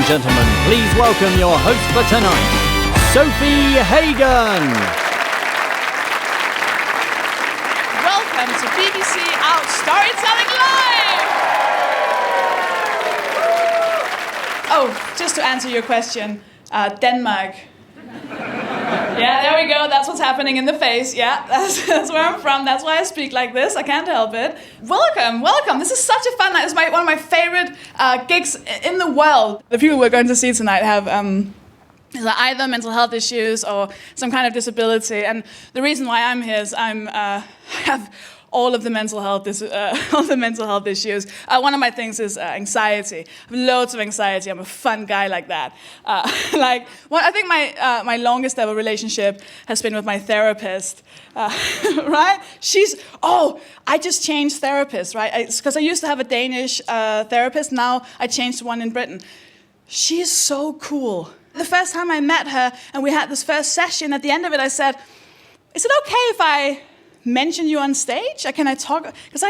gentlemen, please welcome your host for tonight, Sofie Hagen. Welcome to BBC Out Storytelling Live! Oh, just to answer your question, Denmark. Yeah, there we go. That's what's happening in the face. Yeah, that's where I'm from. That's why I speak like this. I can't help it. Welcome. This is such a fun night. It's one of my favorite gigs in the world. The people we're going to see tonight have either mental health issues or some kind of disability. And the reason why I'm here is I have all of the mental health issues. One of my things is anxiety. I have loads of anxiety. I'm a fun guy like that. I think my longest ever relationship has been with my therapist. Right? I just changed therapists, right? Because I used to have a Danish therapist. Now I changed to one in Britain. She is so cool. The first time I met her and we had this first session, at the end of it I said, is it okay if I mention you on stage? Can I talk? Because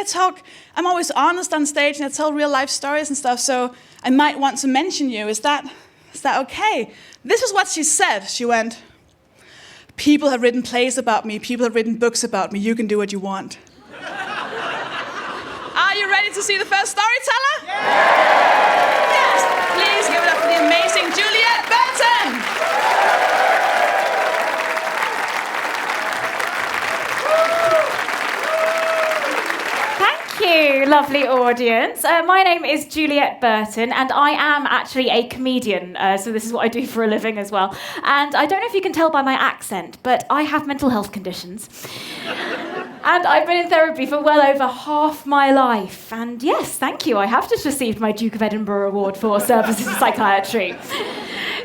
I'm always honest on stage and I tell real life stories and stuff, so I might want to mention you. Is that okay? This is what she said. She went, people have written plays about me, people have written books about me, you can do what you want. Are you ready to see the first storyteller? Yeah! Yes! Please give it up for the amazing Juliet Burton! Thank you, lovely audience. My name is Juliet Burton, and I am actually a comedian, so this is what I do for a living as well. And I don't know if you can tell by my accent, but I have mental health conditions. And I've been in therapy for well over half my life. And yes, thank you, I have just received my Duke of Edinburgh Award for services in psychiatry.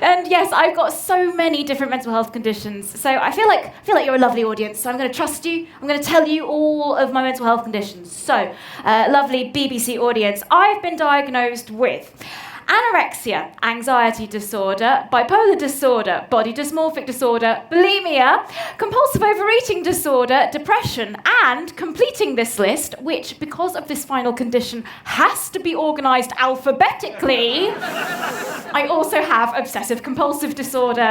And yes, I've got so many different mental health conditions. So I feel like you're a lovely audience. So I'm going to trust you. I'm going to tell you all of my mental health conditions. So, lovely BBC audience, I've been diagnosed with anorexia, anxiety disorder, bipolar disorder, body dysmorphic disorder, bulimia, compulsive overeating disorder, depression, and completing this list, which, because of this final condition, has to be organised alphabetically, I also have obsessive compulsive disorder.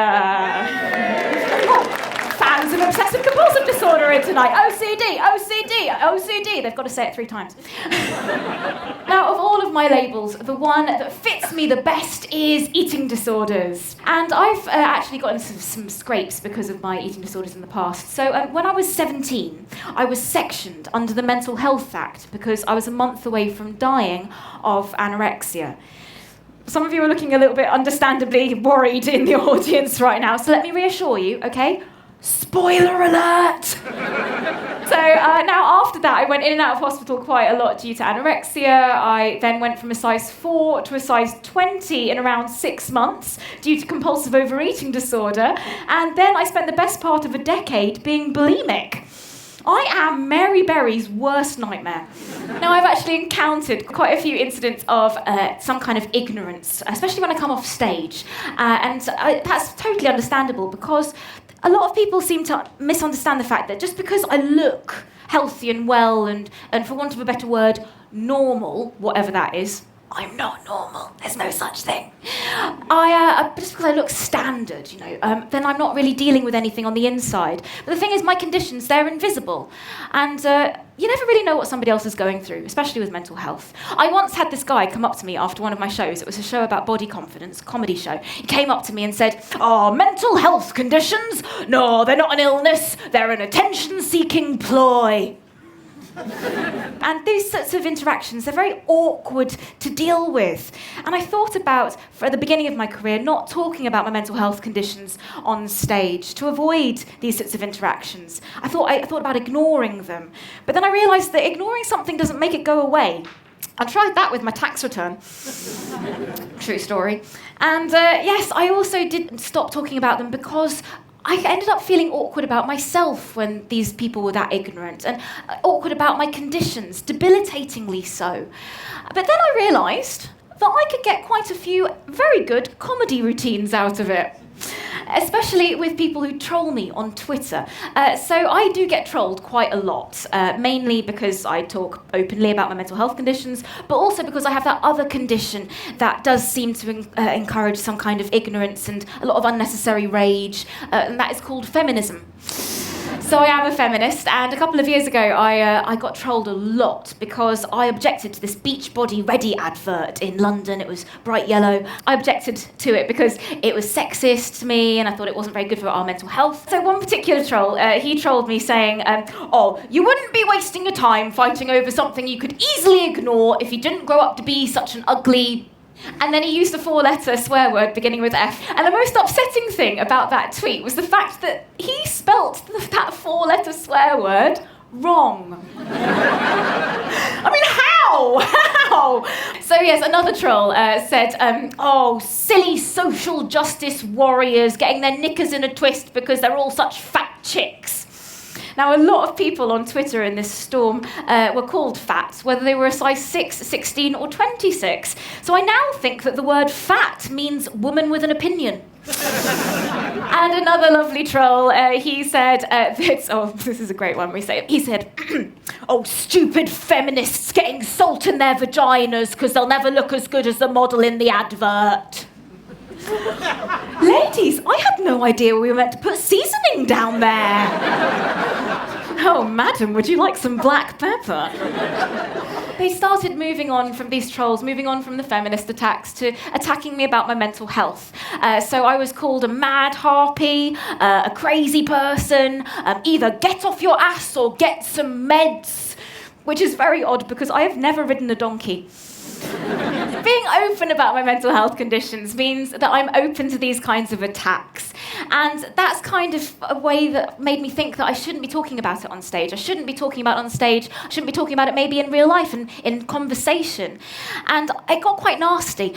Fans of obsessive compulsive disorder in tonight. OCD. They've got to say it 3 times. Now, of all of my labels, the one that fits me the best is eating disorders. And I've actually gotten some scrapes because of my eating disorders in the past. So when I was 17, I was sectioned under the Mental Health Act because I was a month away from dying of anorexia. Some of you are looking a little bit understandably worried in the audience right now, so let me reassure you, okay? Spoiler alert! So now after that, I went in and out of hospital quite a lot due to anorexia. I then went from a size 4 to a size 20 in around 6 months due to compulsive overeating disorder. And then I spent the best part of a decade being bulimic. I am Mary Berry's worst nightmare. Now, I've actually encountered quite a few incidents of some kind of ignorance, especially when I come off stage. And that's totally understandable because a lot of people seem to misunderstand the fact that just because I look healthy and well and for want of a better word, normal, whatever that is, I'm not normal. There's no such thing. Just because I look standard, then I'm not really dealing with anything on the inside. But the thing is, my conditions, they're invisible. And you never really know what somebody else is going through, especially with mental health. I once had this guy come up to me after one of my shows. It was a show about body confidence, a comedy show. He came up to me and said, mental health conditions? No, they're not an illness. They're an attention-seeking ploy. And these sorts of interactions, they're very awkward to deal with. And I thought about, at the beginning of my career, not talking about my mental health conditions on stage to avoid these sorts of interactions. I thought about ignoring them. But then I realised that ignoring something doesn't make it go away. I tried that with my tax return. True story. And yes, I also did stop talking about them because I ended up feeling awkward about myself when these people were that ignorant, and awkward about my conditions, debilitatingly so. But then I realised that I could get quite a few very good comedy routines out of it. especially with people who troll me on Twitter. So I do get trolled quite a lot, mainly because I talk openly about my mental health conditions, but also because I have that other condition that does seem to encourage some kind of ignorance and a lot of unnecessary rage, and that is called feminism. So I am a feminist, and a couple of years ago I got trolled a lot because I objected to this Beachbody Ready advert in London. It was bright yellow. I objected to it because it was sexist to me and I thought it wasn't very good for our mental health. So one particular troll, he trolled me saying, oh, you wouldn't be wasting your time fighting over something you could easily ignore if you didn't grow up to be such an ugly... And then he used a 4-letter swear word beginning with F. And the most upsetting thing about that tweet was the fact that he spelt that 4-letter swear word wrong. I mean, how? How? So yes, another troll said, oh, silly social justice warriors getting their knickers in a twist because they're all such fat chicks. Now, a lot of people on Twitter in this storm were called fat, whether they were a size 6, 16 or 26. So I now think that the word fat means woman with an opinion. And another lovely troll, he said, this is a great one, he said, oh, stupid feminists getting salt in their vaginas because they'll never look as good as the model in the advert. Ladies, I had no idea we were meant to put seasoning down there. Oh, madam, would you like some black pepper? They started moving on from these trolls, moving on from the feminist attacks to attacking me about my mental health. So I was called a mad harpy, a crazy person, either get off your ass or get some meds, which is very odd because I have never ridden a donkey. Being open about my mental health conditions means that I'm open to these kinds of attacks. And that's kind of a way that made me think that I shouldn't be talking about it on stage. I shouldn't be talking about it on stage. I shouldn't be talking about it maybe in real life and in conversation. And it got quite nasty.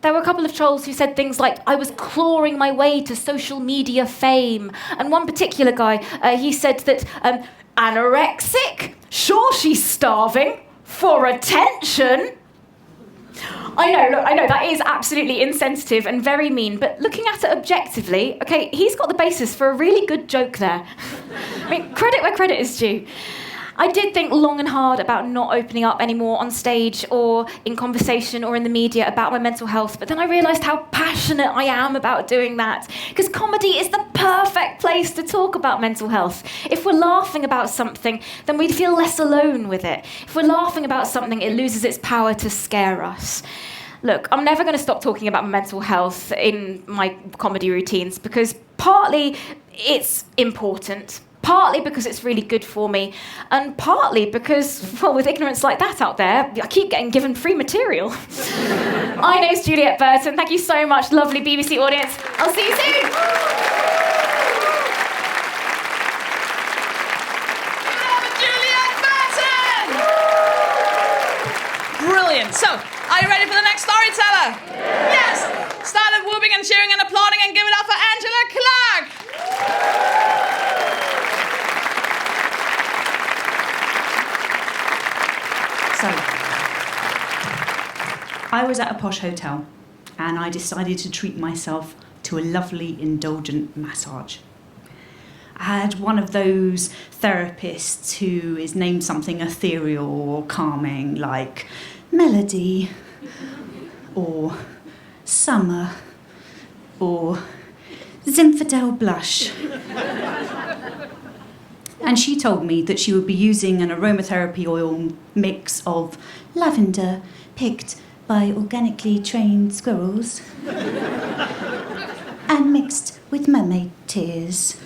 There were a couple of trolls who said things like, I was clawing my way to social media fame. And one particular guy, he said that, anorexic? Sure, she's starving. For attention? I know, that is absolutely insensitive and very mean, but looking at it objectively, okay, he's got the basis for a really good joke there. I mean, credit where credit is due. I did think long and hard about not opening up anymore on stage or in conversation or in the media about my mental health, but then I realised how passionate I am about doing that, because comedy is the perfect place to talk about mental health. If we're laughing about something, then we'd feel less alone with it. If we're laughing about something, it loses its power to scare us. Look, I'm never going to stop talking about my mental health in my comedy routines because partly it's important, partly because it's really good for me, and partly because, well, with ignorance like that out there, I keep getting given free material. My name's Juliet Burton. Thank you so much, lovely BBC audience. I'll see you soon. Juliet Burton! Brilliant. So, are you ready for the next storyteller? Yes! Started whooping and cheering and applauding and give it up for Angela Clark! So, I was at a posh hotel and I decided to treat myself to a lovely indulgent massage. I had one of those therapists who is named something ethereal or calming, like Melody, or Summer, or Zinfandel Blush. And she told me that she would be using an aromatherapy oil mix of lavender picked by organically trained squirrels and mixed with mermaid tears.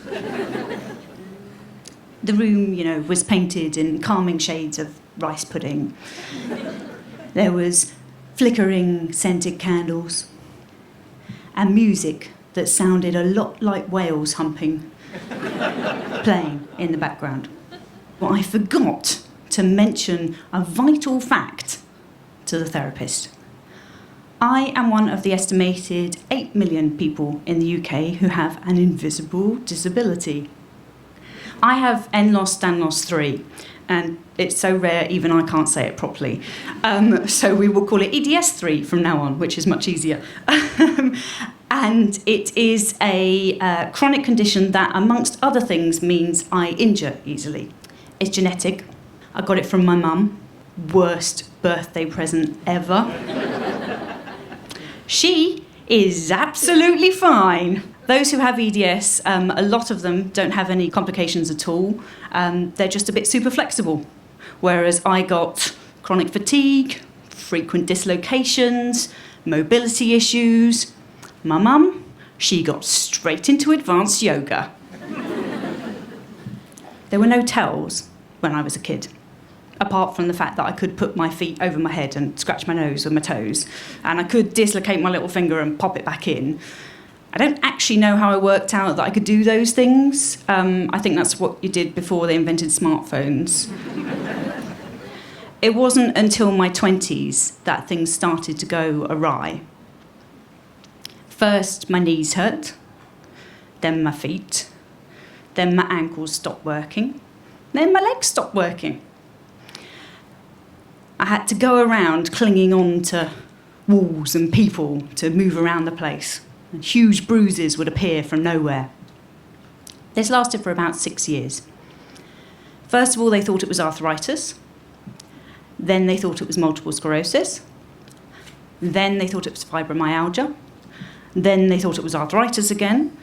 The room, was painted in calming shades of rice pudding. There was flickering scented candles and music that sounded a lot like whales humping, playing in the background. But I forgot to mention a vital fact to the therapist. I am one of the estimated 8 million people in the UK who have an invisible disability. I have NLOS-DANLOS 3, and it's so rare even I can't say it properly. So we will call it EDS 3 from now on, which is much easier. And it is a chronic condition that, amongst other things, means I injure easily. It's genetic. I got it from my mum. Worst birthday present ever. She is absolutely fine. Those who have EDS, a lot of them don't have any complications at all. They're just a bit super flexible. Whereas I got chronic fatigue, frequent dislocations, mobility issues. My mum, she got straight into advanced yoga. There were no tells when I was a kid, apart from the fact that I could put my feet over my head and scratch my nose with my toes, and I could dislocate my little finger and pop it back in. I don't actually know how I worked out that I could do those things. I think that's what you did before they invented smartphones. It wasn't until my 20s that things started to go awry. First, my knees hurt, then my feet, then my ankles stopped working, then my legs stopped working. I had to go around clinging on to walls and people to move around the place, and huge bruises would appear from nowhere. This lasted for about 6 years. First of all, they thought it was arthritis. Then they thought it was multiple sclerosis. Then they thought it was fibromyalgia. Then they thought it was arthritis again.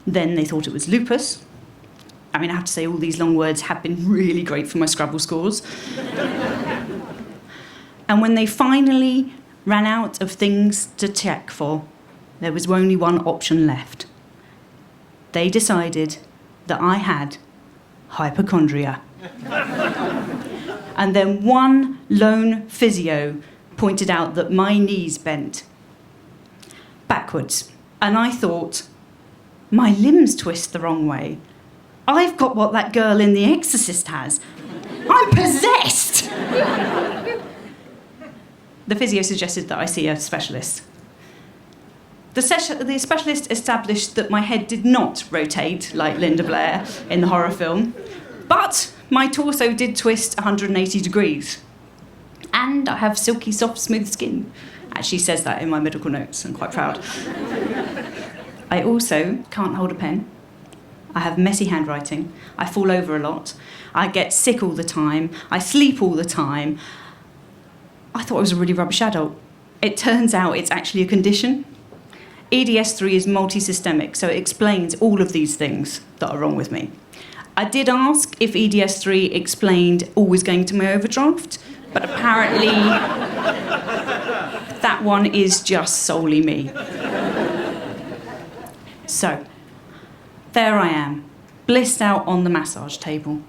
Then they thought it was lupus. I mean, I have to say all these long words have been really great for my Scrabble scores. And when they finally ran out of things to check for, there was only one option left. They decided that I had hypochondria. And then one lone physio pointed out that my knees bent backwards. And I thought, my limbs twist the wrong way. I've got what that girl in The Exorcist has. I'm possessed! The physio suggested that I see a specialist. The specialist established that my head did not rotate like Linda Blair in the horror film, but my torso did twist 180 degrees. And I have silky, soft, smooth skin. Actually says that in my medical notes. I'm quite proud. I also can't hold a pen. I have messy handwriting. I fall over a lot. I get sick all the time. I sleep all the time. I thought I was a really rubbish adult. It turns out it's actually a condition. EDS3 is multisystemic, so it explains all of these things that are wrong with me. I did ask if EDS3 explained always going to my overdraft, but apparently that one is just solely me. So, there I am, blissed out on the massage table.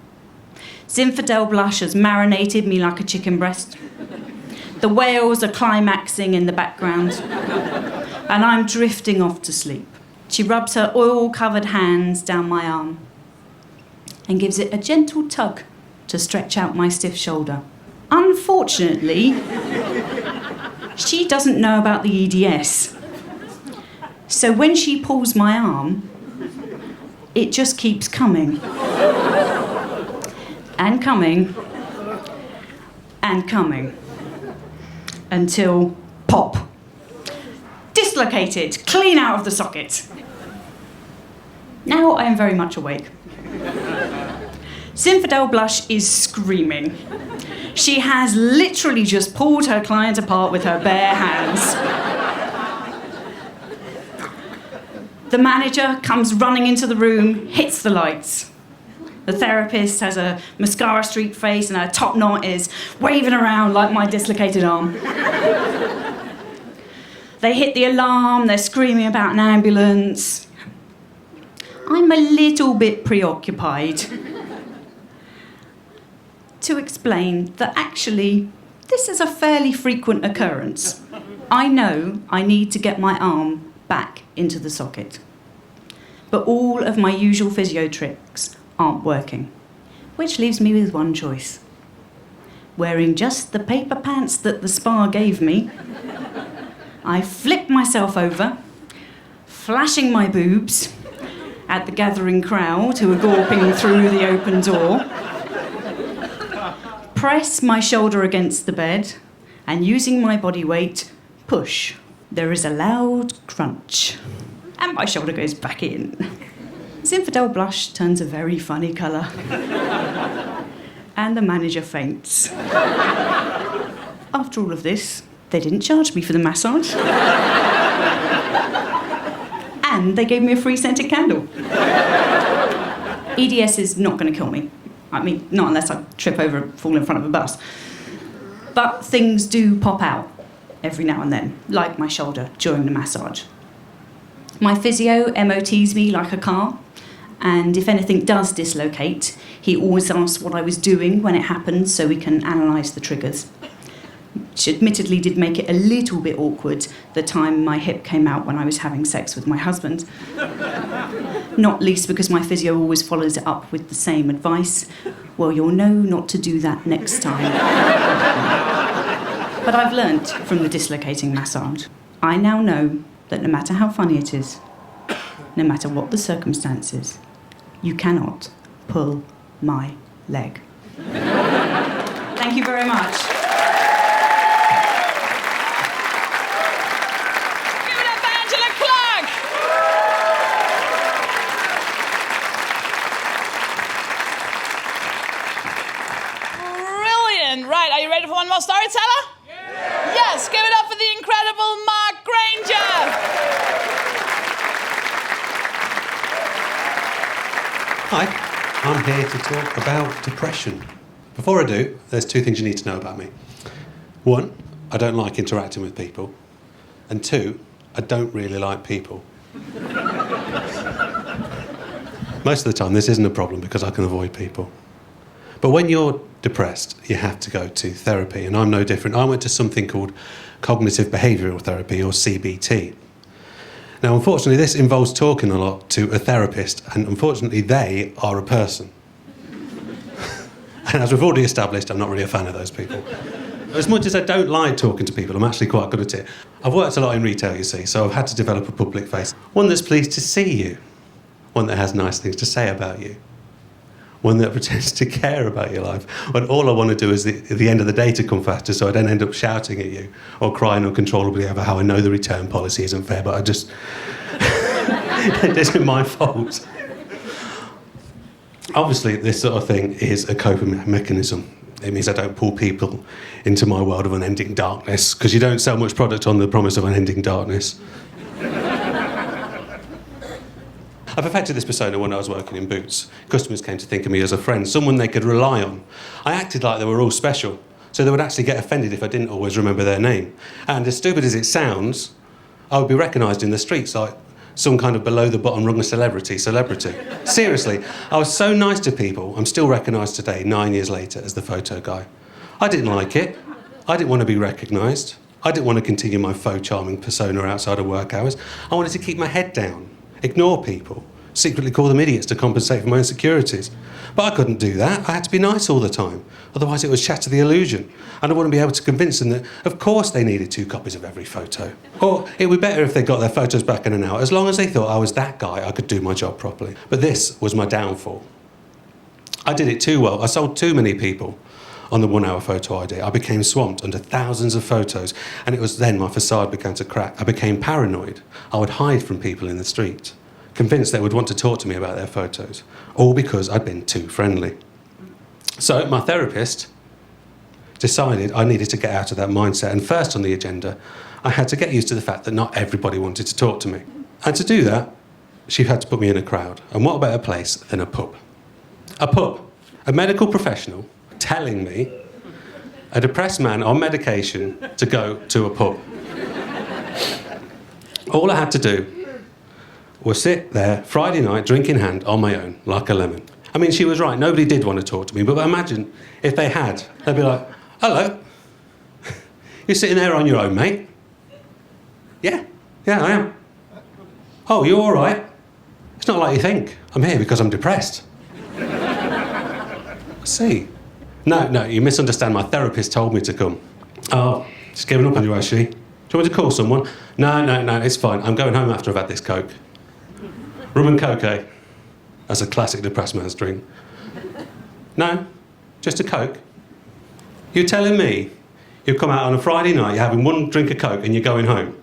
Zinfandel blush has marinated me like a chicken breast. The whales are climaxing in the background, and I'm drifting off to sleep. She rubs her oil-covered hands down my arm and gives it a gentle tug to stretch out my stiff shoulder. Unfortunately, she doesn't know about the EDS. So when she pulls my arm, it just keeps coming. And coming. And coming. Until pop. Dislocated, clean out of the socket. Now I am very much awake. Zinfandel Blush is screaming. She has literally just pulled her client apart with her bare hands. The manager comes running into the room, hits the lights. The therapist has a mascara streak face and her top knot is waving around like my dislocated arm. They hit the alarm, they're screaming about an ambulance. I'm a little bit preoccupied to explain that actually this is a fairly frequent occurrence. I know I need to get my arm back into the socket, but all of my usual physio tricks aren't working, which leaves me with one choice. Wearing just the paper pants that the spa gave me, I flip myself over, flashing my boobs at the gathering crowd who are gawping through the open door, press my shoulder against the bed, and using my body weight, push. There is a loud crunch. and my shoulder goes back in. Zinfandel blush turns a very funny colour. And the manager faints. After all of this, they didn't charge me for the massage. And they gave me a free scented candle. EDS is not going to kill me. I mean, not unless I trip over and fall in front of a bus. But things do pop out every now and then, like my shoulder during the massage. My physio MOTs me like a car, and if anything does dislocate, he always asks what I was doing when it happened so we can analyse the triggers. Which admittedly did make it a little bit awkward the time my hip came out when I was having sex with my husband. Not least because my physio always follows it up with the same advice. Well, you'll know not to do that next time. But I've learnt from the dislocating massage. I now know that no matter how funny it is, no matter what the circumstances, you cannot pull my leg. Thank you very much. Right, are you ready for one more storyteller? Yeah. Yes, give it up for the incredible Mark Granger. Hi, I'm here to talk about depression. Before I do, there's two things you need to know about me. One, I don't like interacting with people. And two, I don't really like people. Most of the time, this isn't a problem because I can avoid people. But when you're depressed, you have to go to therapy, and I'm no different. I went to something called cognitive behavioural therapy, or CBT. Now, unfortunately, this involves talking a lot to a therapist, and unfortunately, they are a person. And as we've already established, I'm not really a fan of those people. As much as I don't like talking to people, I'm actually quite good at it. I've worked a lot in retail, you see, so I've had to develop a public face. One that's pleased to see you. One that has nice things to say about you. One that pretends to care about your life, when all I want to do is at the end of the day to come faster, so I don't end up shouting at you or crying uncontrollably over how I know the return policy isn't fair, but I just... it isn't my fault. Obviously, this sort of thing is a coping mechanism. It means I don't pull people into my world of unending darkness, because you don't sell much product on the promise of unending darkness. I perfected this persona when I was working in Boots. Customers came to think of me as a friend, someone they could rely on. I acted like they were all special, so they would actually get offended if I didn't always remember their name. And as stupid as it sounds, I would be recognised in the streets like some kind of below-the-bottom rung of celebrity. Seriously, I was so nice to people, I'm still recognised today, 9 years later, as the photo guy. I didn't like it. I didn't want to be recognised. I didn't want to continue my faux charming persona outside of work hours. I wanted to keep my head down, ignore people, secretly call them idiots to compensate for my insecurities. But I couldn't do that. I had to be nice all the time. Otherwise it would shatter the illusion. And I wouldn't be able to convince them that, of course, they needed 2 copies of every photo. Or it would be better if they got their photos back in an hour, as long as they thought I was that guy, I could do my job properly. But this was my downfall. I did it too well. I sold too many people on the 1 hour photo ID. I became swamped under thousands of photos, and it was then my facade began to crack. I became paranoid. I would hide from people in the street, convinced they would want to talk to me about their photos, all because I'd been too friendly. So my therapist decided I needed to get out of that mindset, and first on the agenda, I had to get used to the fact that not everybody wanted to talk to me. And to do that, she had to put me in a crowd. And what better place than a pub? A pub. A medical professional telling me, a depressed man on medication, to go to a pub. All I had to do was sit there, Friday night, drink in hand, on my own, like a lemon. I mean, she was right. Nobody did want to talk to me, but imagine if they had. They'd be like, hello. You're sitting there on your own, mate? Yeah, I am. Oh, you all right? It's not like you think. I'm here because I'm depressed. I see. No, you misunderstand. My therapist told me to come. Oh, she's giving up on you, has she? Do you want me to call someone? No, it's fine. I'm going home after I've had this Coke. Rum and Coke, eh? That's a classic depressed man's drink. No, just a Coke. You're telling me you've come out on a Friday night, you're having 1 drink of Coke and you're going home?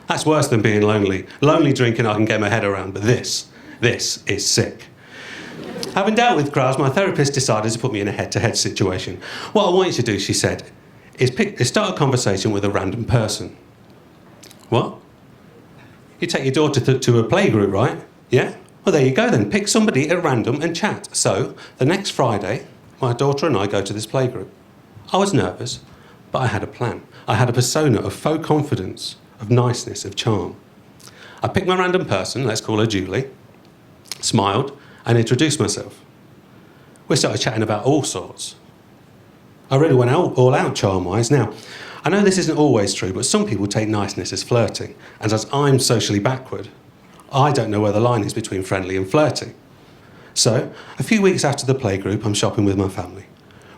That's worse than being lonely. Lonely drinking I can get my head around, but this is sick. Having dealt with crowds, my therapist decided to put me in a head-to-head situation. What I want you to do, she said, is start a conversation with a random person. What? You take your daughter to a playgroup, right? Yeah? Well, there you go then. Pick somebody at random and chat. So, the next Friday, my daughter and I go to this playgroup. I was nervous, but I had a plan. I had a persona of faux confidence, of niceness, of charm. I picked my random person, let's call her Julie, smiled, and introduced myself. We started chatting about all sorts. I really went all out charm-wise. Now, I know this isn't always true, but some people take niceness as flirting, and as I'm socially backward, I don't know where the line is between friendly and flirty. So, a few weeks after the playgroup, I'm shopping with my family.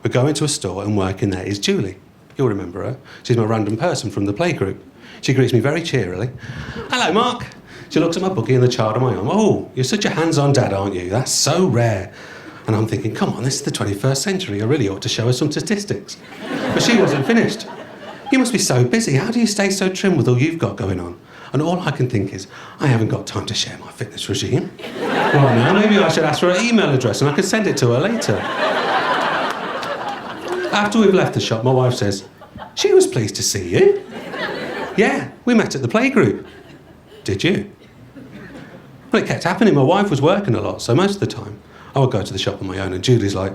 We go into a store and working there is Julie. You'll remember her. She's my random person from the playgroup. She greets me very cheerily. Hello, Mark. She looks at my bookie and the child on my arm. Oh, you're such a hands-on dad, aren't you? That's so rare. And I'm thinking, come on, this is the 21st century. I really ought to show her some statistics. But she wasn't finished. You must be so busy. How do you stay so trim with all you've got going on? And all I can think is, I haven't got time to share my fitness regime. Well, now, maybe I should ask for her email address and I can send it to her later. After we've left the shop, my wife says, she was pleased to see you. Yeah, we met at the playgroup. Did you? Well, it kept happening. My wife was working a lot, so most of the time I would go to the shop on my own and Julie's like,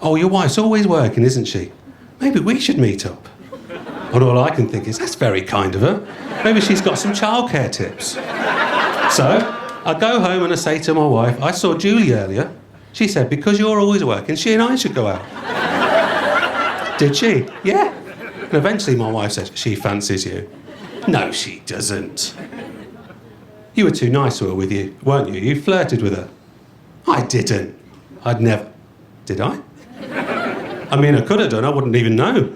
oh, your wife's always working, isn't she? Maybe we should meet up. And all I can think is, that's very kind of her. Maybe she's got some childcare tips. So I go home and I say to my wife, I saw Julie earlier. She said, because you're always working, she and I should go out. Did she? Yeah. And eventually my wife says, she fancies you. No, she doesn't. You were too nice to her with you, weren't you? You flirted with her. I didn't. I'd never. Did I? I mean, I could have done. I wouldn't even know.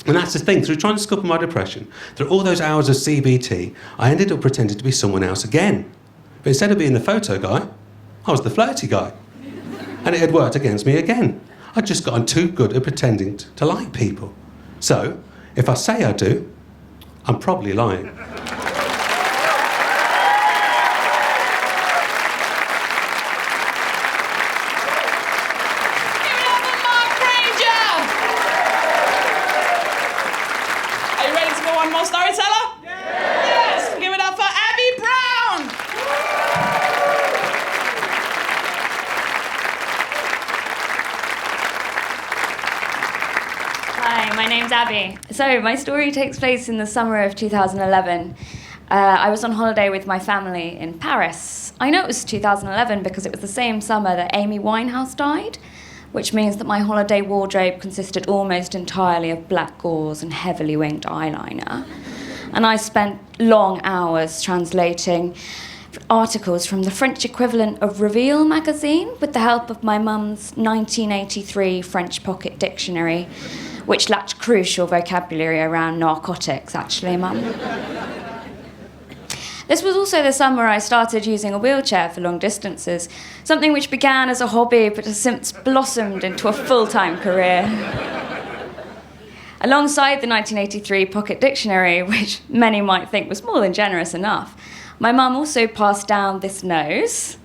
And that's the thing. Through trying to scupper my depression, through all those hours of CBT, I ended up pretending to be someone else again. But instead of being the photo guy, I was the flirty guy. And it had worked against me again. I'd just gotten too good at pretending to like people. So, if I say I do, I'm probably lying. Abby. So my story takes place in the summer of 2011. I was on holiday with my family in Paris. I know it was 2011 because it was the same summer that Amy Winehouse died, which means that my holiday wardrobe consisted almost entirely of black gauze and heavily winged eyeliner. And I spent long hours translating articles from the French equivalent of Reveal magazine with the help of my mum's 1983 French pocket dictionary, which lacked crucial vocabulary around narcotics, actually, Mum. This was also the summer I started using a wheelchair for long distances, something which began as a hobby but has since blossomed into a full-time career. Alongside the 1983 pocket dictionary, which many might think was more than generous enough, my mum also passed down this nose,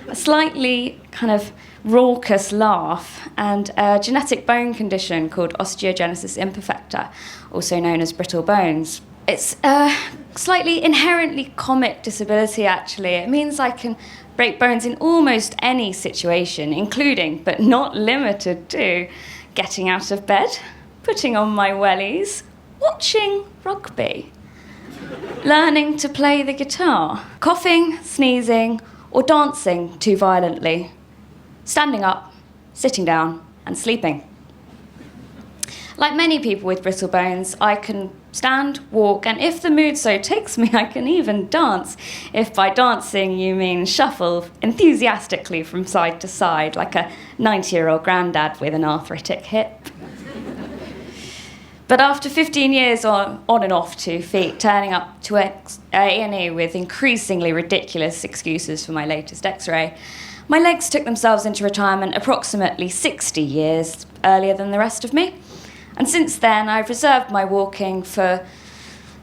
a slightly kind of raucous laugh, and a genetic bone condition called osteogenesis imperfecta, also known as brittle bones. It's a slightly inherently comic disability, actually. It means I can break bones in almost any situation, including, but not limited to, getting out of bed, putting on my wellies, watching rugby, learning to play the guitar, coughing, sneezing, or dancing too violently, standing up, sitting down, and sleeping. Like many people with brittle bones, I can stand, walk, and if the mood so takes me, I can even dance. If by dancing you mean shuffle enthusiastically from side to side, like a 90-year-old granddad with an arthritic hip. But after 15 years on and off 2 feet, turning up to A&E with increasingly ridiculous excuses for my latest X-ray, my legs took themselves into retirement approximately 60 years earlier than the rest of me. And since then, I've reserved my walking for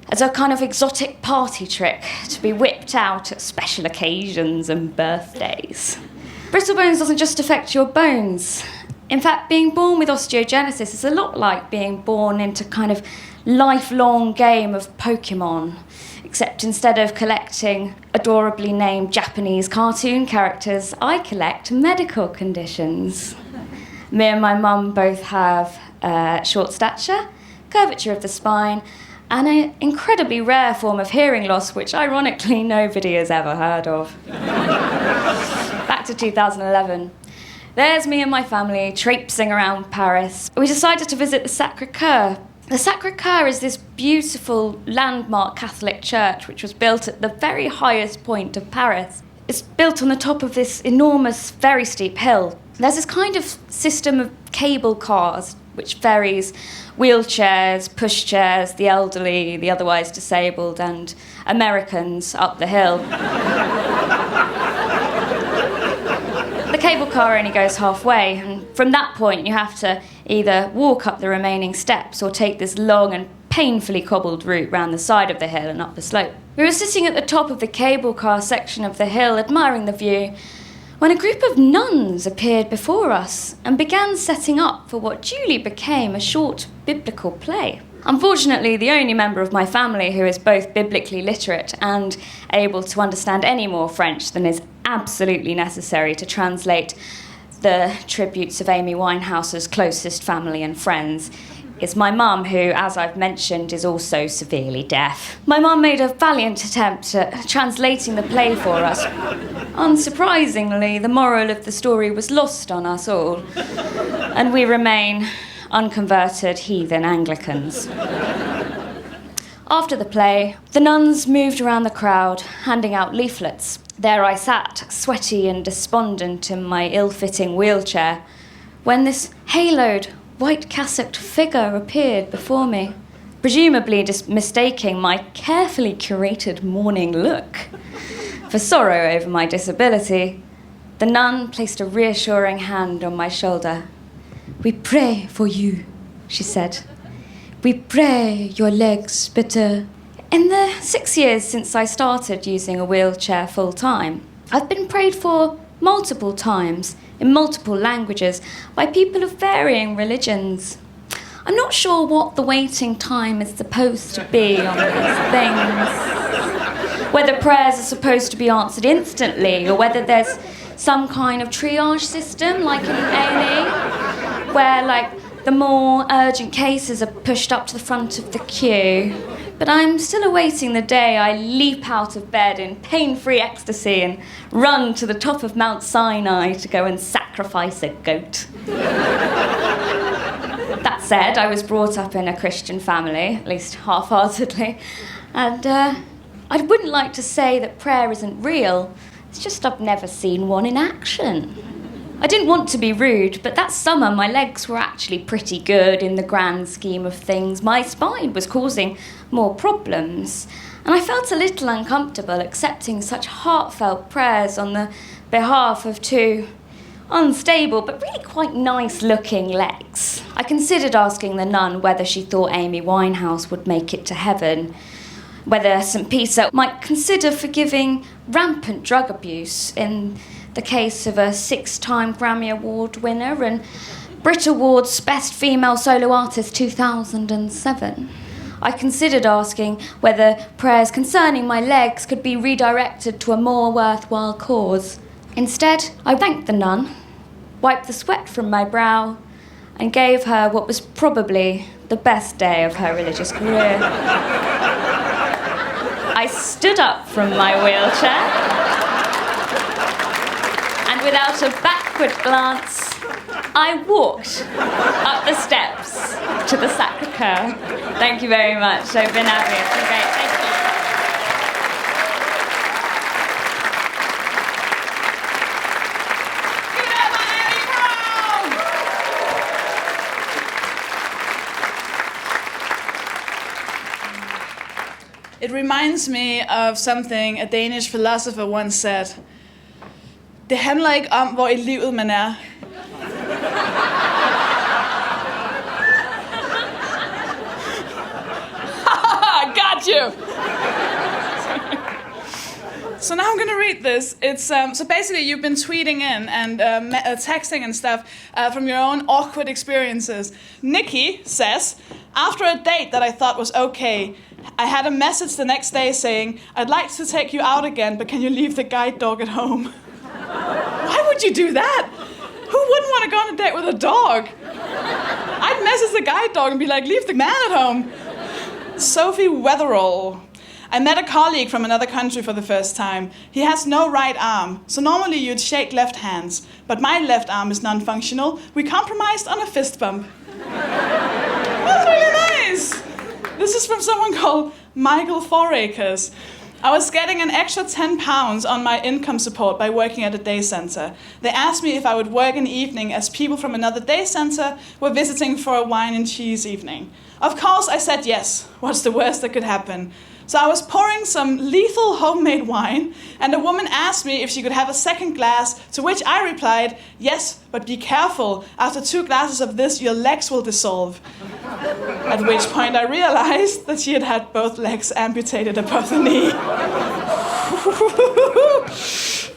as a kind of exotic party trick to be whipped out at special occasions and birthdays. Brittle bones doesn't just affect your bones. In fact, being born with osteogenesis is a lot like being born into kind of lifelong game of Pokemon, except instead of collecting adorably named Japanese cartoon characters, I collect medical conditions. Me and my mum both have short stature, curvature of the spine, and an incredibly rare form of hearing loss, which ironically nobody has ever heard of. Back to 2011. There's me and my family traipsing around Paris. We decided to visit the Sacré-Cœur. The Sacré-Cœur is this beautiful landmark Catholic church which was built at the very highest point of Paris. It's built on the top of this enormous, very steep hill. There's this kind of system of cable cars which ferries wheelchairs, pushchairs, the elderly, the otherwise disabled, and Americans up the hill. The cable car only goes halfway, and from that point you have to either walk up the remaining steps or take this long and painfully cobbled route round the side of the hill and up the slope. We were sitting at the top of the cable car section of the hill, admiring the view, when a group of nuns appeared before us and began setting up for what duly became a short biblical play. Unfortunately, the only member of my family who is both biblically literate and able to understand any more French than is absolutely necessary to translate the tributes of Amy Winehouse's closest family and friends is my mum, who, as I've mentioned, is also severely deaf. My mum made a valiant attempt at translating the play for us. Unsurprisingly, the moral of the story was lost on us all, and we remain unconverted heathen Anglicans. After the play, the nuns moved around the crowd, handing out leaflets. There I sat, sweaty and despondent in my ill-fitting wheelchair, when this haloed, white-cassocked figure appeared before me, presumably mistaking my carefully curated morning look for sorrow over my disability. The nun placed a reassuring hand on my shoulder. "We pray for you," she said. "We pray your legs better." In the 6 years since I started using a wheelchair full-time, I've been prayed for multiple times, in multiple languages, by people of varying religions. I'm not sure what the waiting time is supposed to be on these things. Whether prayers are supposed to be answered instantly, or whether there's some kind of triage system, like in A&E, where, the more urgent cases are pushed up to the front of the queue. But I'm still awaiting the day I leap out of bed in pain-free ecstasy and run to the top of Mount Sinai to go and sacrifice a goat. That said, I was brought up in a Christian family, at least half-heartedly, and I wouldn't like to say that prayer isn't real. It's just I've never seen one in action. I didn't want to be rude, but that summer my legs were actually pretty good in the grand scheme of things. My spine was causing more problems, and I felt a little uncomfortable accepting such heartfelt prayers on the behalf of two unstable but really quite nice-looking legs. I considered asking the nun whether she thought Amy Winehouse would make it to heaven, whether St. Peter might consider forgiving rampant drug abuse in the case of a 6-time Grammy Award winner and Brit Awards Best Female Solo Artist 2007. I considered asking whether prayers concerning my legs could be redirected to a more worthwhile cause. Instead, I thanked the nun, wiped the sweat from my brow, and gave her what was probably the best day of her religious career. I stood up from my wheelchair, and without a backward glance, I walked up the steps to the Sacré-Cœur. Thank you very much. I've been happy. It's been great. Thank you. It reminds me of something a Danish philosopher once said. Det handler ikke om, hvor i livet man er. Got you! So now I'm going to read this. It's so basically you've been tweeting in and texting and stuff from your own awkward experiences. Nikki says, after a date that I thought was okay, I had a message the next day saying, I'd like to take you out again, but can you leave the guide dog at home? Why would you do that? Who wouldn't want to go on a date with a dog? I'd message the guide dog and be like, leave the man at home. Sophie Weatherall. I met a colleague from another country for the first time. He has no right arm, so normally you'd shake left hands, but my left arm is non-functional. We compromised on a fist bump. That's really nice. This is from someone called Michael Fouracres. I was getting an extra 10 pounds on my income support by working at a day centre. They asked me if I would work an evening as people from another day centre were visiting for a wine and cheese evening. Of course, I said yes. What's the worst that could happen? So I was pouring some lethal homemade wine, and a woman asked me if she could have a second glass, to which I replied, yes, but be careful. After 2 glasses of this, your legs will dissolve. At which point I realized that she had had both legs amputated above the knee.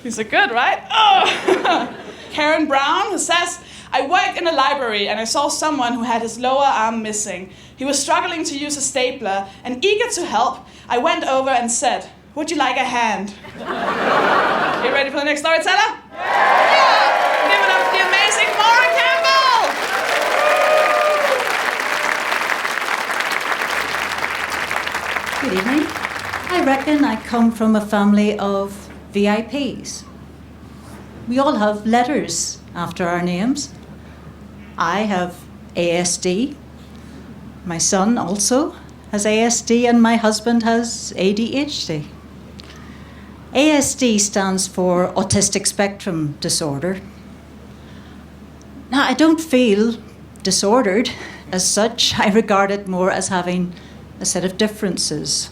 These are good, right? Oh. Karen Brown, who says, I worked in a library and I saw someone who had his lower arm missing. He was struggling to use a stapler, and eager to help, I went over and said, would you like a hand? You ready for the next storyteller? Yeah! Give it up for the amazing Maura Campbell! Good evening. I reckon I come from a family of VIPs. We all have letters after our names. I have ASD. My son also has ASD, and my husband has ADHD. ASD stands for Autistic Spectrum Disorder. Now, I don't feel disordered as such. I regard it more as having a set of differences.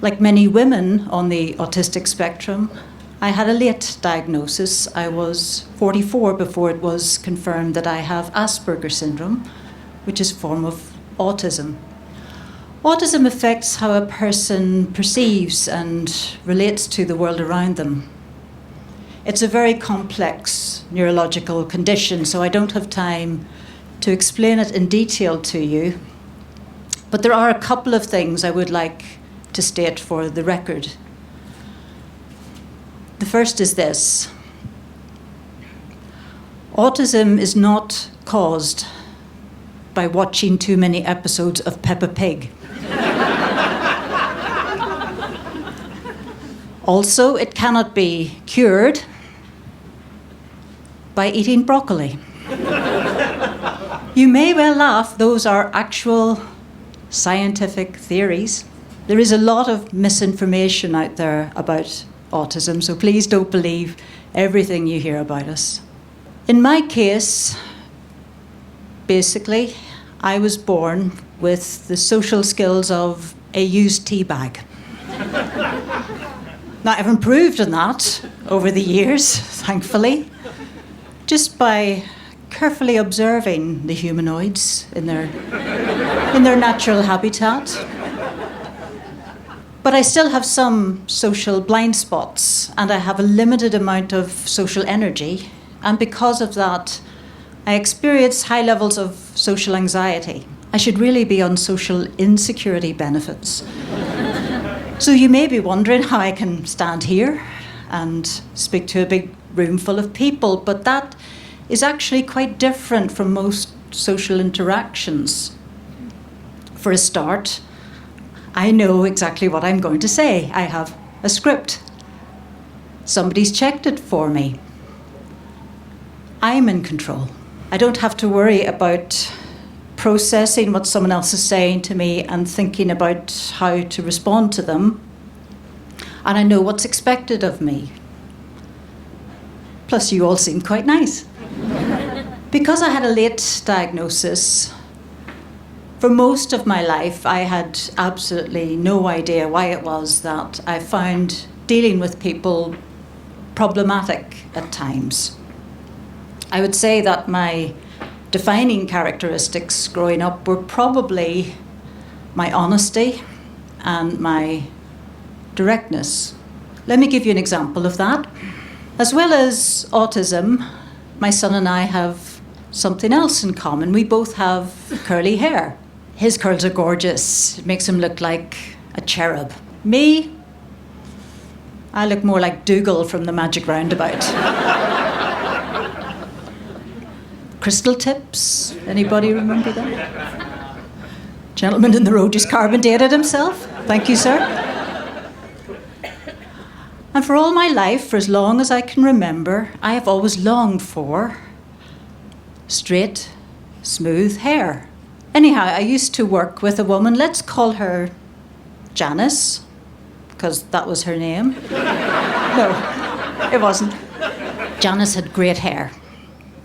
Like many women on the autistic spectrum, I had a late diagnosis. I was 44 before it was confirmed that I have Asperger's syndrome, which is a form of autism. Autism affects how a person perceives and relates to the world around them. It's a very complex neurological condition, so I don't have time to explain it in detail to you. But there are a couple of things I would like to state for the record. The first is this. Autism is not caused by watching too many episodes of Peppa Pig. Also, it cannot be cured by eating broccoli. You may well laugh, those are actual scientific theories. There is a lot of misinformation out there about autism, so please don't believe everything you hear about us. In my case, basically, I was born with the social skills of a used tea bag. Now, I've improved on that over the years, thankfully, just by carefully observing the humanoids in their natural habitat. But I still have some social blind spots, and I have a limited amount of social energy, and because of that, I experience high levels of social anxiety. I should really be on social insecurity benefits. So you may be wondering how I can stand here and speak to a big room full of people, but that is actually quite different from most social interactions. For a start, I know exactly what I'm going to say. I have a script. Somebody's checked it for me. I'm in control. I don't have to worry about processing what someone else is saying to me and thinking about how to respond to them. And I know what's expected of me. Plus, you all seem quite nice. Because I had a late diagnosis, for most of my life, I had absolutely no idea why it was that I found dealing with people problematic at times. I would say that my defining characteristics growing up were probably my honesty and my directness. Let me give you an example of that. As well as autism, my son and I have something else in common. We both have curly hair. His curls are gorgeous. It makes him look like a cherub. Me, I look more like Dougal from the Magic Roundabout. Crystal tips. Anybody remember that? Gentleman in the road just carbon dated himself. Thank you, sir. And for all my life, for as long as I can remember, I have always longed for straight, smooth hair. Anyhow, I used to work with a woman, let's call her Janice, because that was her name. No, it wasn't. Janice had great hair.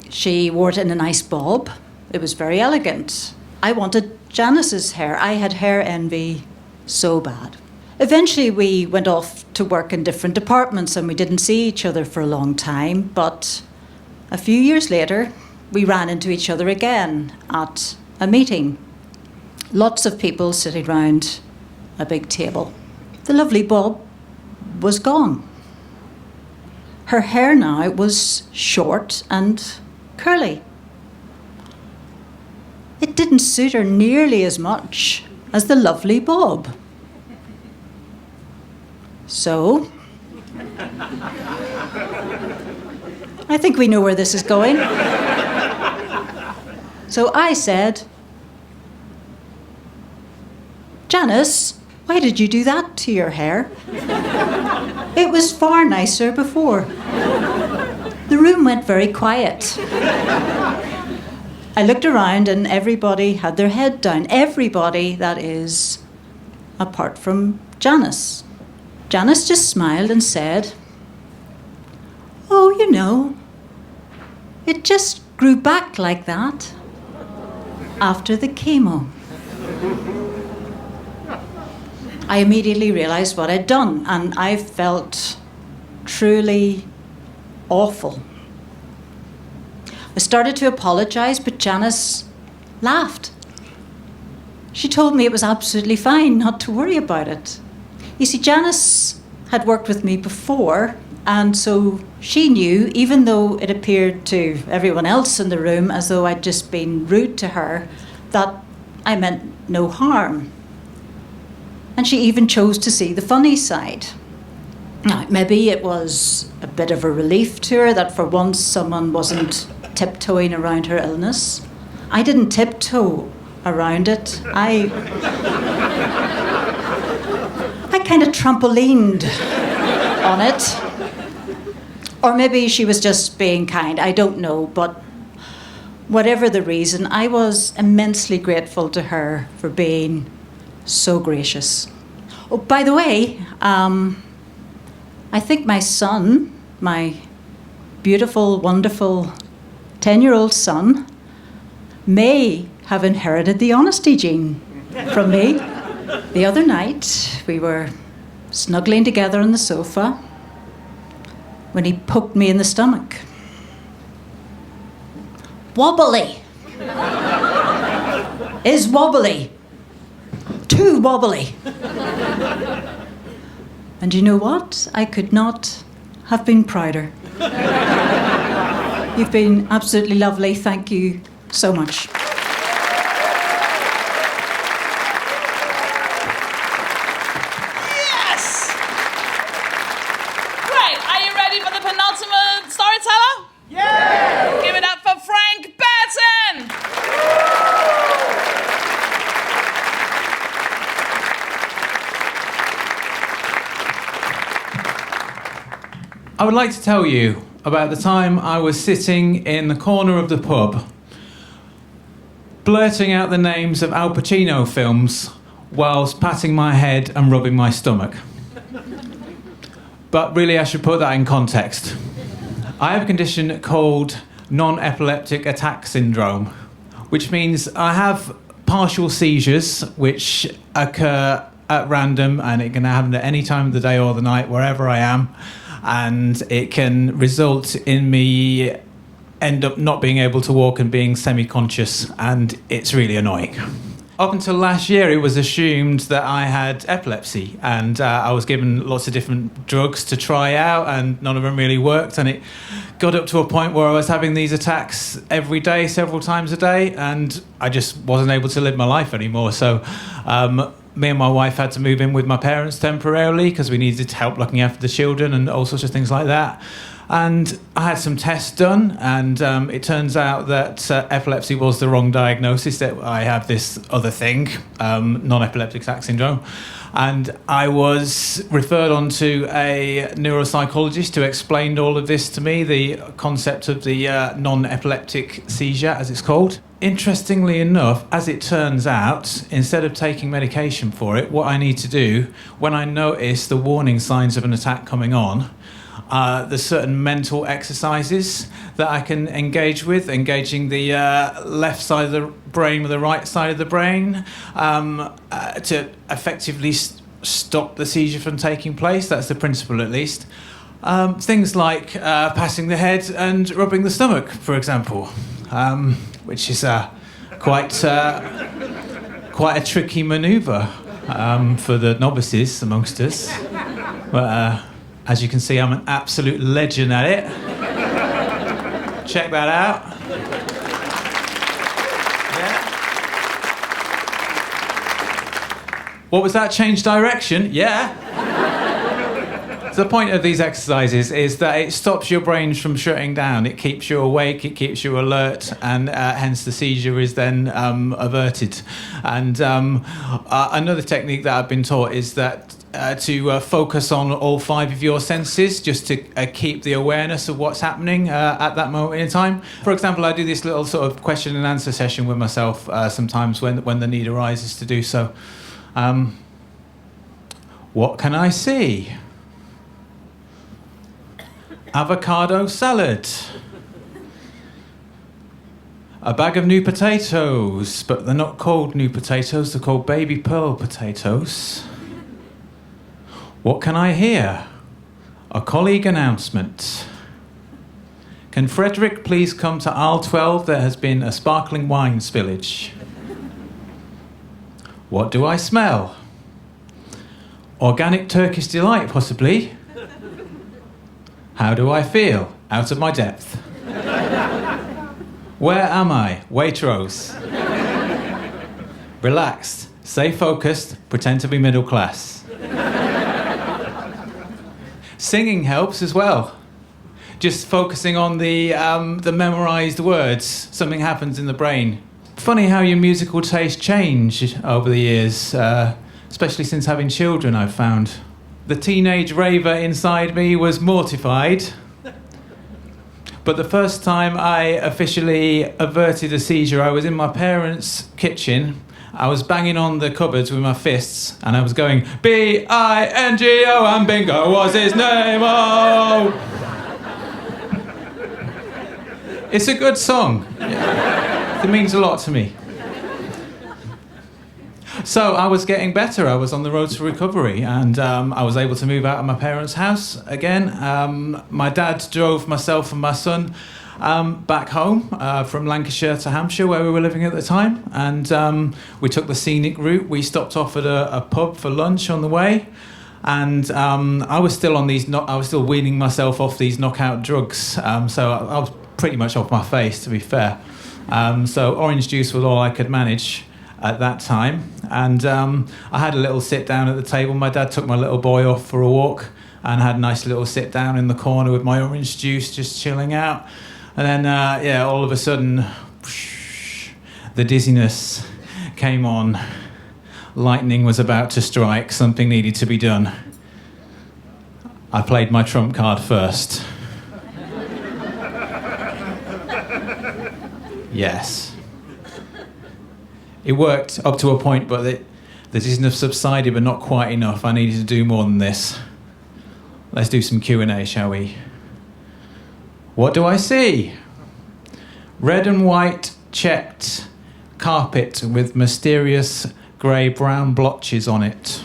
She wore it in a nice bob. It was very elegant. I wanted Janice's hair. I had hair envy so bad. Eventually, we went off to work in different departments and we didn't see each other for a long time. But a few years later, we ran into each other again at a meeting. Lots of people sitting round a big table. The lovely bob was gone. Her hair now was short and curly. It didn't suit her nearly as much as the lovely bob. So, I think we know where this is going. So I said, Janice, why did you do that to your hair? It was far nicer before. The room went very quiet. I looked around and everybody had their head down. Everybody, that is, apart from Janice. Janice just smiled and said, oh, you know, it just grew back like that after the chemo. I immediately realised what I'd done, and I felt truly awful. I started to apologise, but Janice laughed. She told me it was absolutely fine, not to worry about it. You see, Janice had worked with me before, and so she knew, even though it appeared to everyone else in the room as though I'd just been rude to her, that I meant no harm. And she even chose to see the funny side. Now, maybe it was a bit of a relief to her that for once someone wasn't tiptoeing around her illness. I didn't tiptoe around it. I kind of trampolined on it. Or maybe she was just being kind, I don't know, but whatever the reason, I was immensely grateful to her for being so gracious. Oh, by the way, I think my son, my beautiful, wonderful 10-year-old son, may have inherited the honesty gene from me. The other night, we were snuggling together on the sofa when he poked me in the stomach. Wobbly. Is wobbly. Too wobbly. And you know what? I could not have been prouder. You've been absolutely lovely. Thank you so much. Yes! Right, are you ready for the penultimate storyteller? Yeah! Give it up for Frank Burton! I would like to tell you about the time I was sitting in the corner of the pub, blurting out the names of Al Pacino films whilst patting my head and rubbing my stomach. But really, I should put that in context. I have a condition called non-epileptic attack syndrome, which means I have partial seizures which occur at random, and it can happen at any time of the day or the night, wherever I am. And it can result in me end up not being able to walk and being semi-conscious, and it's really annoying. Up until last year, it was assumed that I had epilepsy, and I was given lots of different drugs to try out, and none of them really worked. And it got up to a point where I was having these attacks every day, several times a day, and I just wasn't able to live my life anymore. So me and my wife had to move in with my parents temporarily because we needed help looking after the children and all sorts of things like that. And I had some tests done, and it turns out that epilepsy was the wrong diagnosis, that I have this other thing, non-epileptic attack syndrome. And I was referred on to a neuropsychologist who explained all of this to me, the concept of the non-epileptic seizure, as it's called. Interestingly enough, as it turns out, instead of taking medication for it, what I need to do, when I notice the warning signs of an attack coming on, there's certain mental exercises that I can engage with, engaging the left side of the brain with the right side of the brain to effectively stop the seizure from taking place. That's the principle, at least. Things like passing the head and rubbing the stomach, for example, which is quite a tricky manoeuvre for the novices amongst us. But as you can see, I'm an absolute legend at it. Check that out. Yeah. What was that? Change direction? Yeah. The point of these exercises is that it stops your brain from shutting down. It keeps you awake, it keeps you alert, and hence the seizure is then averted. And another technique that I've been taught is that to focus on all 5 of your senses, just to keep the awareness of what's happening at that moment in time. For example, I do this little sort of question and answer session with myself sometimes when the need arises to do so. What can I see? Avocado salad. A bag of new potatoes, but they're not called new potatoes, they're called baby pearl potatoes. What can I hear? A colleague announcement. Can Frederick please come to aisle 12? There has been a sparkling wine spillage. What do I smell? Organic Turkish delight, possibly. How do I feel? Out of my depth. Where am I? Waitrose. Relaxed. Stay focused. Pretend to be middle class. Singing helps as well. Just focusing on the memorised words. Something happens in the brain. Funny how your musical taste change over the years, especially since having children, I've found. The teenage raver inside me was mortified. But the first time I officially averted a seizure, I was in my parents' kitchen. I was banging on the cupboards with my fists, and I was going, B-I-N-G-O, and bingo was his name, oh! It's a good song. It means a lot to me. So I was getting better. I was on the road to recovery, and I was able to move out of my parents' house again. My dad drove myself and my son back home from Lancashire to Hampshire, where we were living at the time, and we took the scenic route. We stopped off at a pub for lunch on the way, and I was still on I was still weaning myself off these knockout drugs. So I was pretty much off my face, to be fair. So orange juice was all I could manage at that time, and I had a little sit down at the table. My dad took my little boy off for a walk, and had a nice little sit down in the corner with my orange juice, just chilling out. And then, all of a sudden, the dizziness came on. Lightning was about to strike. Something needed to be done. I played my trump card first. Yes. It worked up to a point, but the dizziness subsided, but not quite enough. I needed to do more than this. Let's do some Q&A, shall we? What do I see? Red and white checked carpet with mysterious grey-brown blotches on it.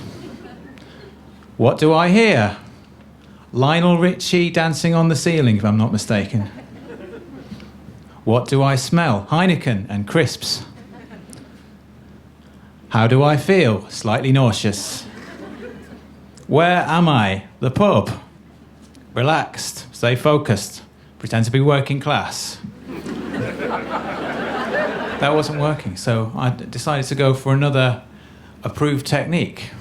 What do I hear? Lionel Richie dancing on the ceiling, if I'm not mistaken. What do I smell? Heineken and crisps. How do I feel? Slightly nauseous. Where am I? The pub. Relaxed. Stay focused. Pretend to be working class. That wasn't working, so I decided to go for another approved technique.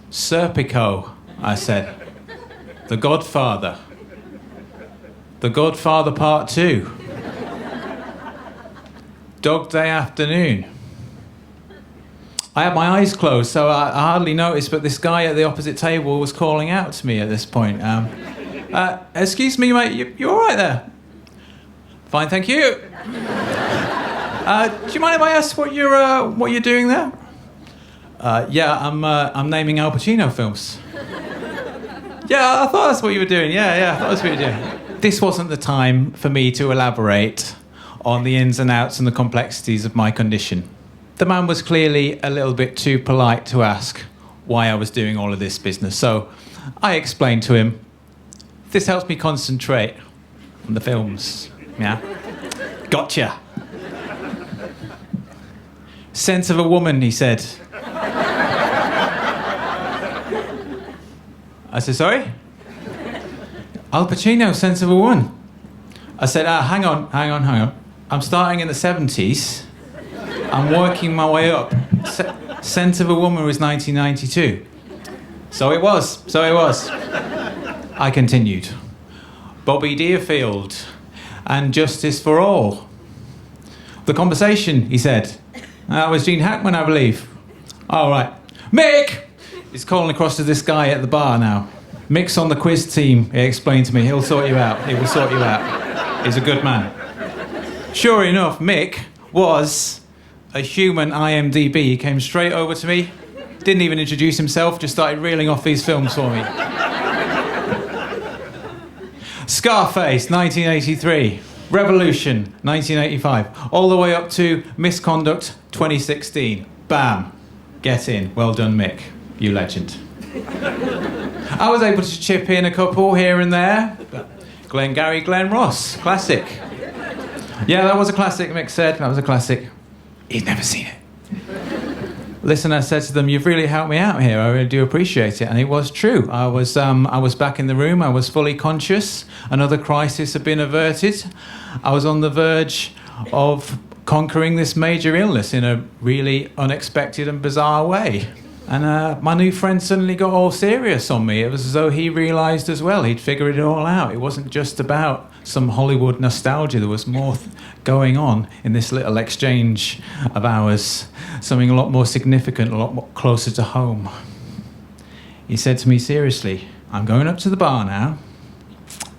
Serpico, I said. The Godfather. The Godfather Part 2. Dog Day Afternoon. I had my eyes closed, so I hardly noticed, but this guy at the opposite table was calling out to me at this point. Excuse me, mate, you all right there? Fine, thank you. Do you mind if I ask what you're doing there? Yeah, I'm naming Al Pacino films. Yeah, I thought that's what you were doing. Yeah, I thought that's what you were doing. This wasn't the time for me to elaborate on the ins and outs and the complexities of my condition. The man was clearly a little bit too polite to ask why I was doing all of this business, so I explained to him, this helps me concentrate on the films. Yeah? Gotcha. Sense of a woman, he said. I said, sorry? Al Pacino, Sense of a Woman. I said, hang on. I'm starting in the 70s. I'm working my way up. Sense of a Woman was 1992. So it was. I continued. Bobby Deerfield and Justice for All. The Conversation, he said. That was Gene Hackman, I believe. All right. Mick! He's calling across to this guy at the bar now. Mick's on the quiz team, he explained to me. He will sort you out. He's a good man. Sure enough, Mick was a human IMDb. He came straight over to me, didn't even introduce himself, just started reeling off these films for me. Scarface, 1983. Revolution, 1985. All the way up to Misconduct, 2016. Bam. Get in. Well done, Mick. You legend. I was able to chip in a couple here and there. Glengarry Glen Ross, classic. Yeah, that was a classic, Mick said. That was a classic. He'd never seen it. Listen, I said to them, you've really helped me out here. I really do appreciate it. And it was true. I was back in the room. I was fully conscious. Another crisis had been averted. I was on the verge of conquering this major illness in a really unexpected and bizarre way. And my new friend suddenly got all serious on me. It was as though he realised as well. He'd figured it all out. It wasn't just about some Hollywood nostalgia. There was more going on in this little exchange of ours. Something a lot more significant, a lot more closer to home. He said to me seriously, I'm going up to the bar now.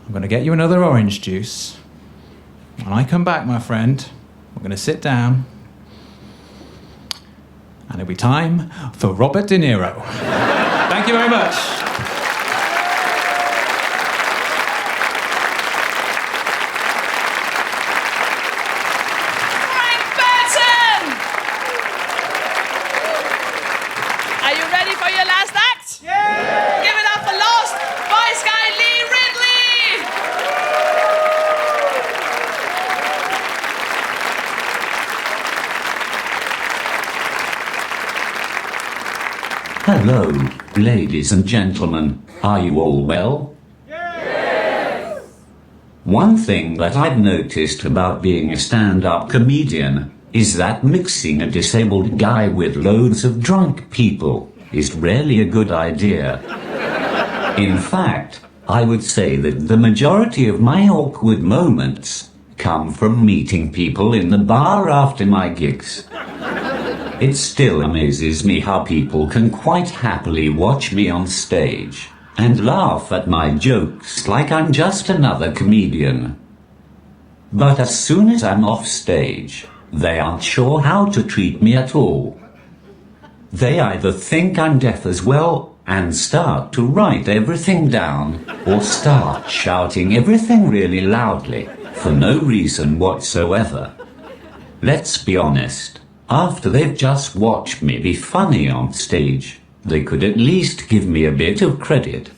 I'm going to get you another orange juice. When I come back, my friend, we're going to sit down. And it'll be time for Robert De Niro. Thank you very much. Frank Burton! Are you ready for your last act? Yeah! Give it up for Lost Voice Guy Lee Ridley! Hello, ladies and gentlemen. Are you all well? Yes! One thing that I've noticed about being a stand-up comedian is that mixing a disabled guy with loads of drunk people is rarely a good idea. In fact, I would say that the majority of my awkward moments come from meeting people in the bar after my gigs. It still amazes me how people can quite happily watch me on stage and laugh at my jokes like I'm just another comedian. But as soon as I'm off stage, they aren't sure how to treat me at all. They either think I'm deaf as well and start to write everything down, or start shouting everything really loudly for no reason whatsoever. Let's be honest. After they've just watched me be funny on stage, they could at least give me a bit of credit.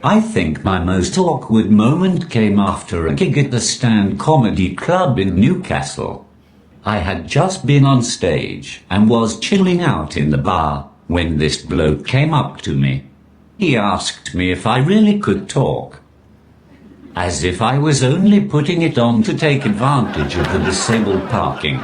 I think my most awkward moment came after a gig at the Stand Comedy Club in Newcastle. I had just been on stage and was chilling out in the bar when this bloke came up to me. He asked me if I really could talk, as if I was only putting it on to take advantage of the disabled parking.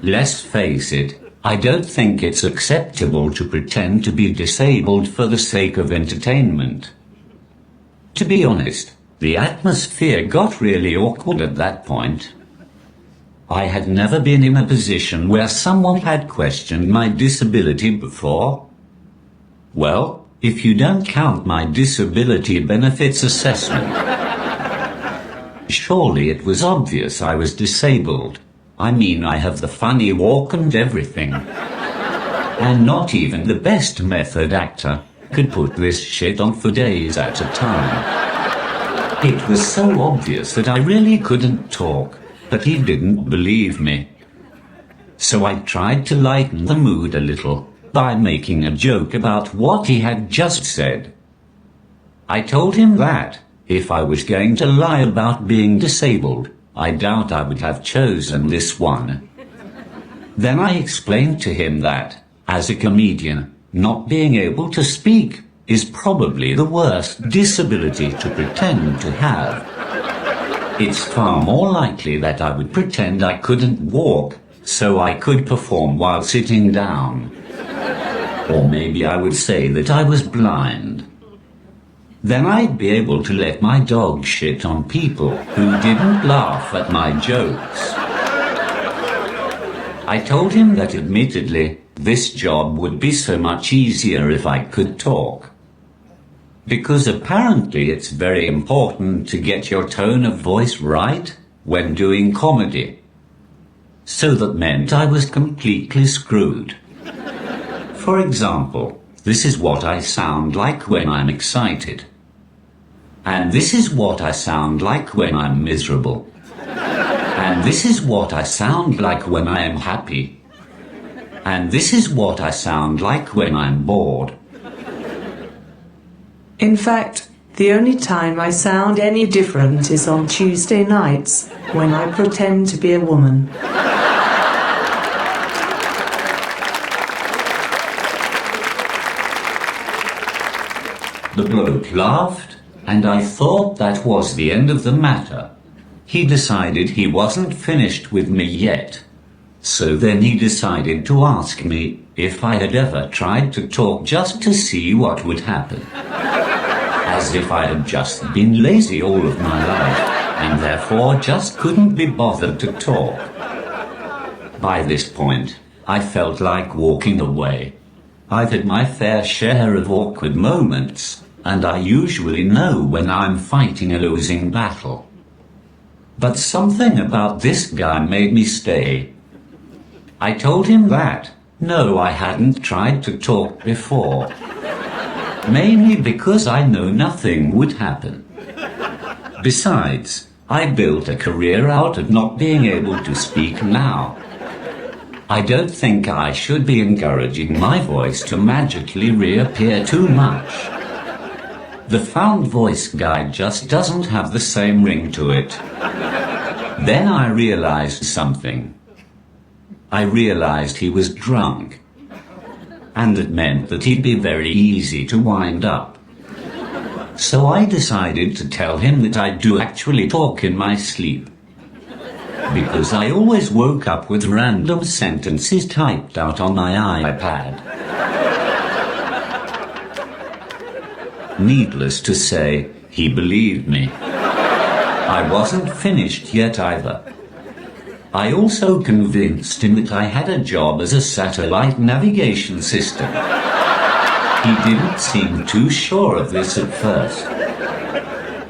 Let's face it, I don't think it's acceptable to pretend to be disabled for the sake of entertainment. To be honest, the atmosphere got really awkward at that point. I had never been in a position where someone had questioned my disability before. Well, if you don't count my disability benefits assessment. Surely it was obvious I was disabled. I mean, I have the funny walk and everything. And not even the best method actor could put this shit on for days at a time. It was so obvious that I really couldn't talk, but he didn't believe me. So I tried to lighten the mood a little by making a joke about what he had just said. I told him that, if I was going to lie about being disabled, I doubt I would have chosen this one. Then I explained to him that, as a comedian, not being able to speak is probably the worst disability to pretend to have. It's far more likely that I would pretend I couldn't walk, so I could perform while sitting down. Or maybe I would say that I was blind. Then I'd be able to let my dog shit on people who didn't laugh at my jokes. I told him that admittedly, this job would be so much easier if I could talk. Because apparently it's very important to get your tone of voice right when doing comedy. So that meant I was completely screwed. For example, this is what I sound like when I'm excited. And this is what I sound like when I'm miserable. And this is what I sound like when I am happy. And this is what I sound like when I'm bored. In fact, the only time I sound any different is on Tuesday nights, when I pretend to be a woman. The bloke laughed, and I thought that was the end of the matter. He decided he wasn't finished with me yet. So then he decided to ask me if I had ever tried to talk just to see what would happen. As if I had just been lazy all of my life, and therefore just couldn't be bothered to talk. By this point, I felt like walking away. I've had my fair share of awkward moments, and I usually know when I'm fighting a losing battle. But something about this guy made me stay. I told him that, no, I hadn't tried to talk before. Mainly because I know nothing would happen. Besides, I built a career out of not being able to speak now. I don't think I should be encouraging my voice to magically reappear too much. The found voice guy just doesn't have the same ring to it. Then I realized something. I realized he was drunk. And it meant that he'd be very easy to wind up. So I decided to tell him that I do actually talk in my sleep. Because I always woke up with random sentences typed out on my iPad. Needless to say, he believed me. I wasn't finished yet either. I also convinced him that I had a job as a satellite navigation system. He didn't seem too sure of this at first.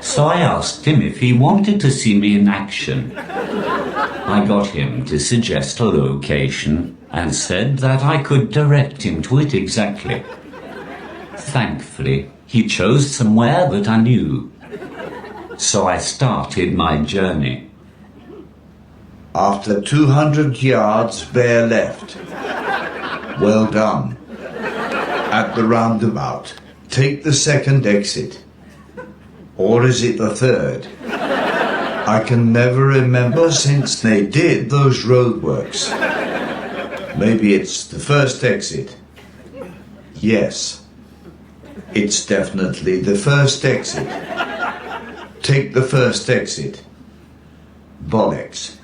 So I asked him if he wanted to see me in action. I got him to suggest a location and said that I could direct him to it exactly. Thankfully, he chose somewhere that I knew. So I started my journey. After 200 yards, bear left. Well done. At the roundabout, take the second exit. Or is it the third? I can never remember since they did those roadworks. Maybe it's the first exit. Yes. It's definitely the first exit. Take the first exit. Bollocks.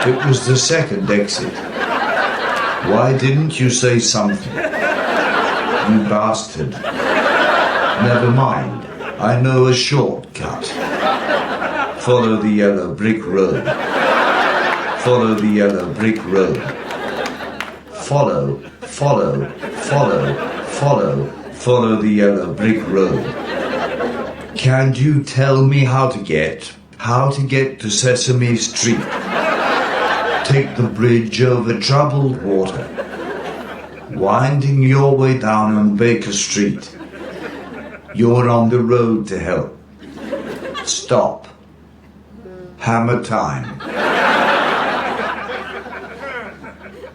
It was the second exit. Why didn't you say something? You bastard. Never mind. I know a shortcut. Follow the yellow brick road. Follow the yellow brick road. Follow the yellow brick road. Can you tell me how to get to Sesame Street? Take the bridge over troubled water, winding your way down on Baker Street. You're on the road to hell. Stop. Hammer time.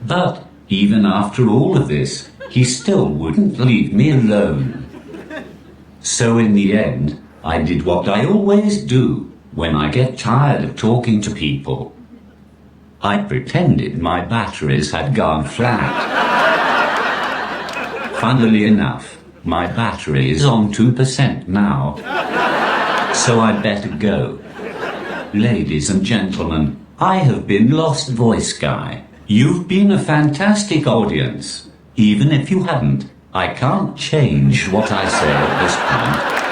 But even after all of this, he still wouldn't leave me alone. So in the end, I did what I always do when I get tired of talking to people. I pretended my batteries had gone flat. Funnily enough, my battery is on 2% now. So I'd better go. Ladies and gentlemen, I have been Lost Voice Guy. You've been a fantastic audience. Even if you hadn't, I can't change what I say at this point.